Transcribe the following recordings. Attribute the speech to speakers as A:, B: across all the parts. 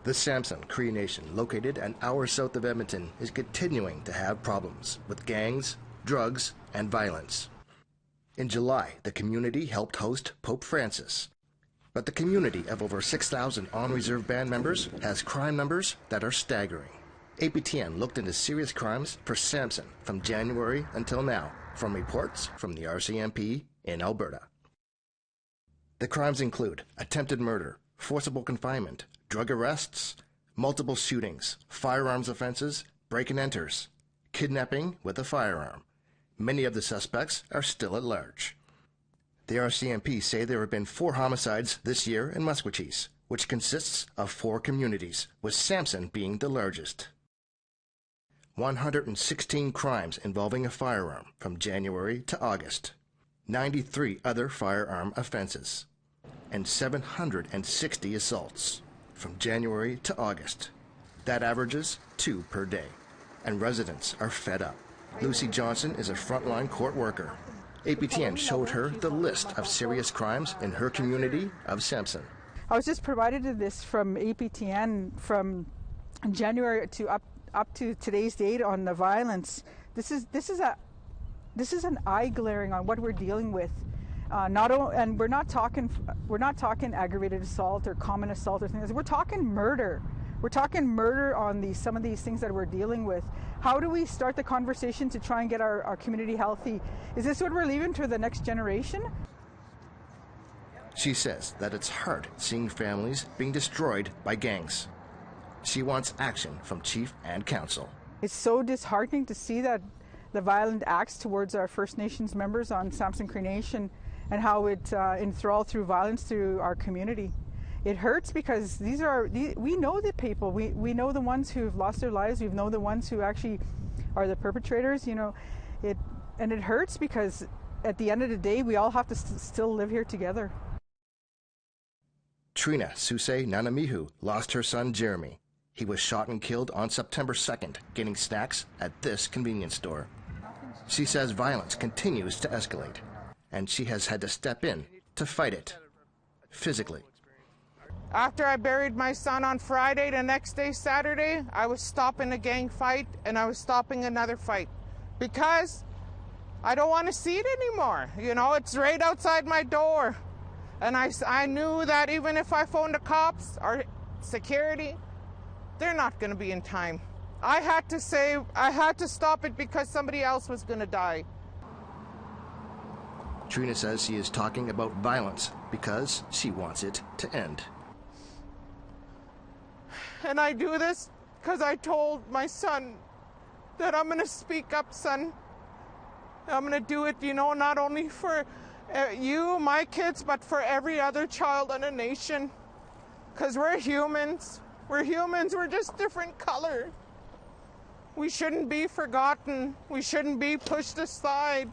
A: The Samson Cree Nation, located an hour south of Edmonton, is continuing to have problems with gangs, drugs, and violence. In July, the community helped host Pope Francis. But the community of over 6,000 on-reserve band members has crime numbers that are staggering. APTN looked into serious crimes for Samson from January until now, from reports from the RCMP in Alberta. The crimes include attempted murder, forcible confinement, drug arrests, multiple shootings, firearms offenses, break-and-enters, kidnapping with a firearm. Many of the suspects are still at large. The RCMP say there have been 4 homicides this year in Musqueam, which consists of 4 communities, with Samson being the largest. 116 crimes involving a firearm from January to August. 93 other firearm offenses. And 760 assaults from January to August. That averages 2 per day. And residents are fed up. Lucy Johnson is a frontline court worker. APTN showed her the list of serious crimes in her community of Samson.
B: I was just provided this from APTN from January to up to today's date on the violence. This is an eye glaring on what we're dealing with. And we're not talking aggravated assault or common assault or things. We're talking murder. We're talking murder on some of these things that we're dealing with. How do we start the conversation to try and get our community healthy? Is this what we're leaving to the next generation?
A: She says that it's hard seeing families being destroyed by gangs. She wants action from Chief and Council.
B: It's so disheartening to see that the violent acts towards our First Nations members on Samson Cree Nation and how it enthralled through violence through our community. It hurts because we know the people. We know the ones who've lost their lives. We know the ones who actually are the perpetrators. You know, it hurts because at the end of the day, we all have to still live here together.
A: Trina Susay Nanamihu lost her son Jeremy. He was shot and killed on September 2nd, getting snacks at this convenience store. She says violence continues to escalate, and she has had to step in to fight it, physically.
C: After I buried my son on Friday, the next day, Saturday, I was stopping a gang fight and I was stopping another fight because I don't want to see it anymore. You know, it's right outside my door. And I knew that even if I phoned the cops or security, they're not going to be in time. I had to stop it because somebody else was going to die.
A: Trina says she is talking about violence because she wants it to end.
C: And I do this because I told my son that I'm going to speak up, son. I'm going to do it, you know, not only for you, my kids, but for every other child in a nation. Because we're humans. We're humans. We're just different color. We shouldn't be forgotten. We shouldn't be pushed aside.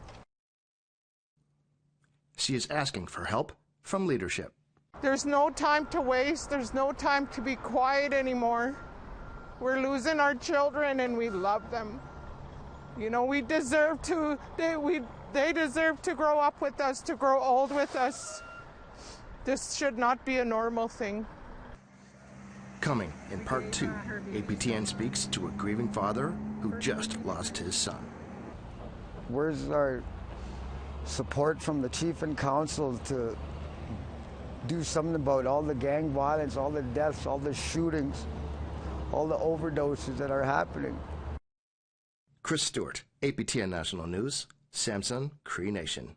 A: She is asking for help from leadership.
C: There's no time to waste. There's no time to be quiet anymore. We're losing our children and we love them. You know, they deserve to grow up with us, to grow old with us. This should not be a normal thing.
A: Coming in part 2, APTN speaks to a grieving father who just lost his son.
D: Where's our support from the Chief and Council to do something about all the gang violence, all the deaths, all the shootings, all the overdoses that are happening?
A: Chris Stewart, APTN National News, Samson Cree Nation.